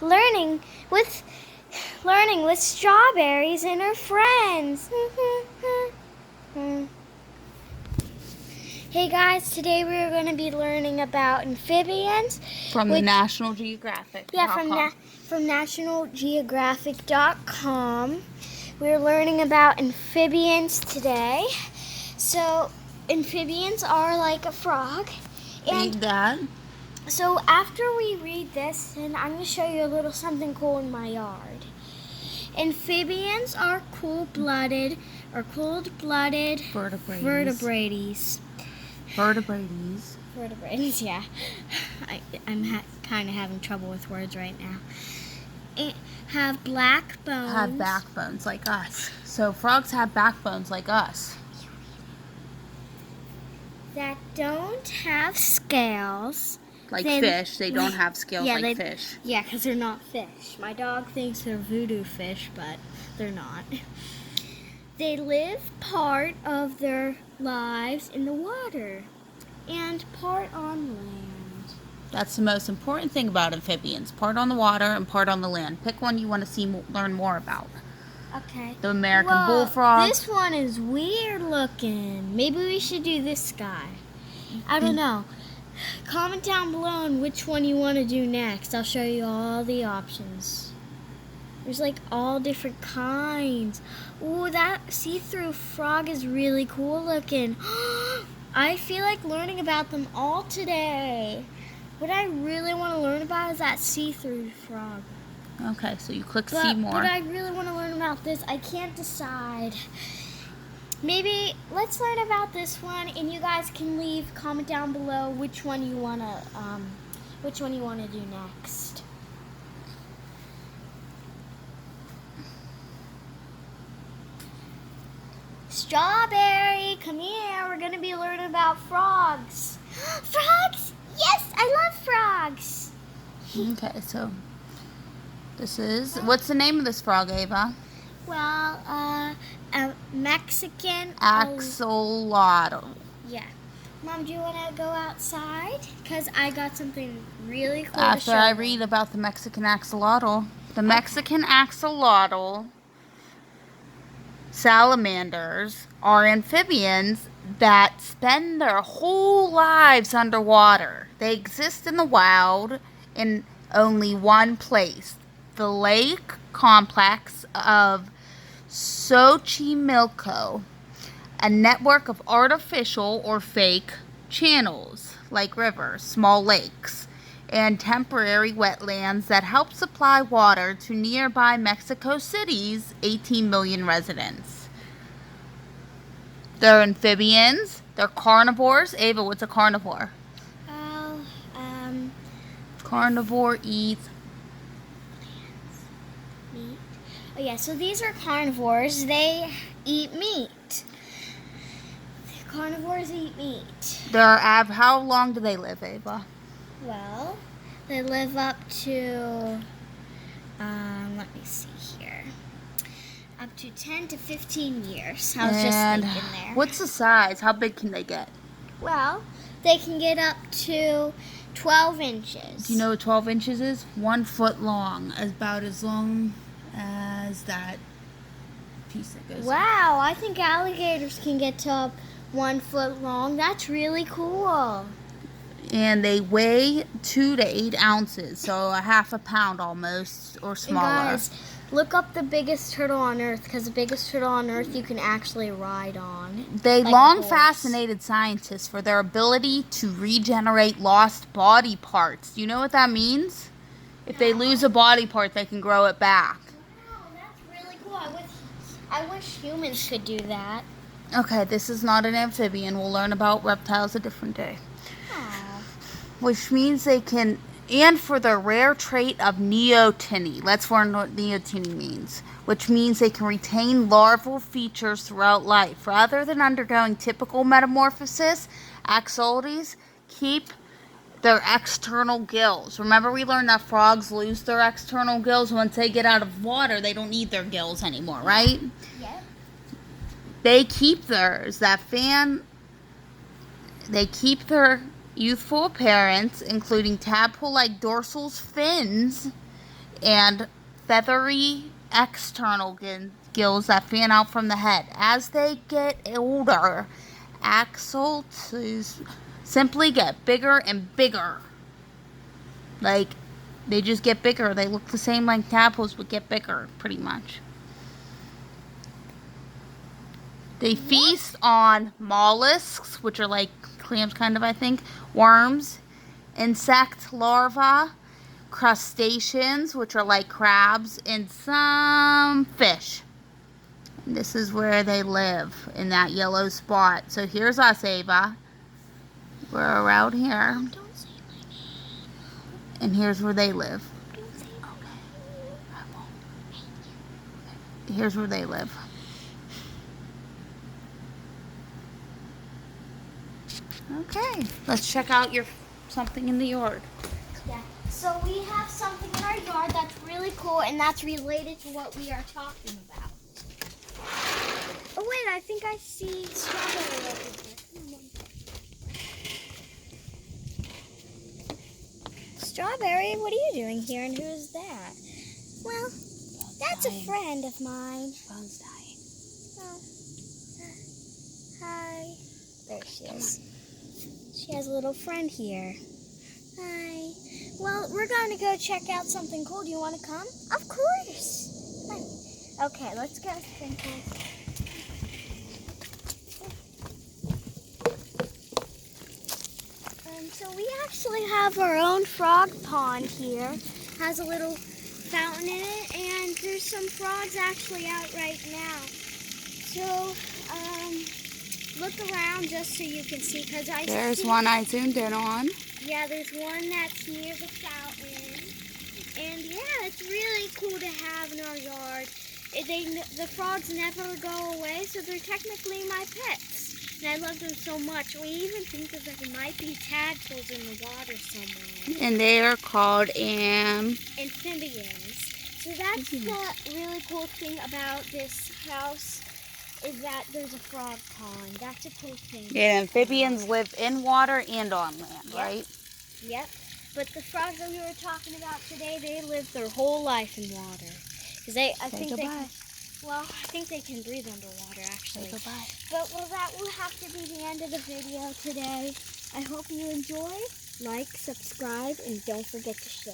learning with learning with Strawberries and her friends. Hey guys, today we're going to be learning about amphibians From the National Geographic. Yeah, from nationalgeographic.com. We're learning about amphibians today. So, amphibians are like a frog. Read that. So, after we read this, and I'm going to show you a little something cool in my yard. Amphibians are cold-blooded vertebrates. Vertebrates, yeah. I'm kind of having trouble with words right now. Have black bones. Have backbones like us. So frogs have backbones like us. That don't have scales. Like fish. They don't have scales like fish. Yeah, because they're not fish. My dog thinks they're voodoo fish, but they're not. They live part of their lives in the water and part on land. That's the most important thing about amphibians. Part on the water and part on the land. Pick one you want to learn more about. Okay. The American bullfrog. This one is weird looking. Maybe we should do this guy. I don't know. Comment down below on which one you want to do next. I'll show you all the options. There's like all different kinds. Ooh, that see-through frog is really cool looking. I feel like learning about them all today. What I really want to learn about is that see-through frog. Okay, so you click see more. But I really want to learn about this. I can't decide. Maybe let's learn about this one, and you guys can comment down below which one you wanna do next. Strawberry, come here. We're gonna be learning about frogs. Frogs? Yes, I love frogs. Okay, so what's the name of this frog, Ava? Well, a Mexican axolotl. Yeah. Mom, do you want to go outside? Because I got something really cool After to show I you. read about the Mexican axolotl. The Mexican axolotl salamanders are amphibians that spend their whole lives underwater. They exist in the wild in only one place, the lake complex of Xochimilco, a network of artificial or fake channels, like rivers, small lakes, and temporary wetlands that help supply water to nearby Mexico City's 18 million residents. They're amphibians. They're carnivores. Ava, what's a carnivore? Carnivore eats meat. Oh yeah, so these are carnivores. They eat meat. Carnivores eat meat. How long do they live, Ava? Well, they live up to, let me see here, up to 10 to 15 years. I was just thinking there. What's the size? How big can they get? Well, they can get up to 12 inches. Do you know what 12 inches is? 1 foot long. About as long as that piece that goes. Wow, I think alligators can get to 1 foot long. That's really cool. And they weigh 2 to 8 ounces, so a half a pound almost, or smaller. And guys, look up the biggest turtle on Earth, because the biggest turtle on Earth you can actually ride on. They long fascinated scientists for their ability to regenerate lost body parts. Do you know what that means? If they lose a body part, they can grow it back. Wow, that's really cool. I wish humans could do that. Okay, this is not an amphibian. We'll learn about reptiles a different day. Which means they can, and for the rare trait of neoteny. Let's learn what neoteny means. Which means they can retain larval features throughout life. Rather than undergoing typical metamorphosis, axolotls keep their external gills. Remember we learned that frogs lose their external gills once they get out of water. They don't need their gills anymore, right? Yep. They keep theirs. They keep their youthful appearance, including tadpole-like dorsal fins and feathery external gills that fan out from the head. As they get older, axils simply get bigger and bigger. Like, they just get bigger. They look the same like tadpoles, but get bigger, pretty much. They feast on mollusks, which are like clams kind of, I think, worms, insect larvae, crustaceans, which are like crabs, and some fish. And this is where they live, in that yellow spot. So here's us, Ava. We're around here. Don't say my name. And here's where they live. Don't say my Okay. I won't. Here's where they live. Okay, let's check out your something in the yard. Yeah. So we have something in our yard that's really cool, and that's related to what we are talking about. Oh wait, I think I see strawberry over there. Strawberry, what are you doing here, and who is that? Well, that's a friend of mine. Phone's dying. Oh. Hi. There she is. She has a little friend here. Hi. Well, we're going to go check out something cool. Do you want to come? Of course. Come on. Okay, let's go. So we actually have our own frog pond here. Has a little fountain in it, and there's some frogs actually out right now. So, look around just so you can see, because There's one I zoomed in on. Yeah, there's one that's near the fountain, and yeah, it's really cool to have in our yard. The frogs never go away, so they're technically my pets, and I love them so much. We even think that there might be tadpoles in the water somewhere. And they are called Amphibians. So that's the really cool thing about this house, is that there's a frog pond. That's a cool thing. Yeah, amphibians live in water and on land, right? Yep. But the frogs that we were talking about today, they live their whole life in water. Because I think they can breathe underwater, actually. Say goodbye. But, well, that will have to be the end of the video today. I hope you enjoy. Like, subscribe, and don't forget to share.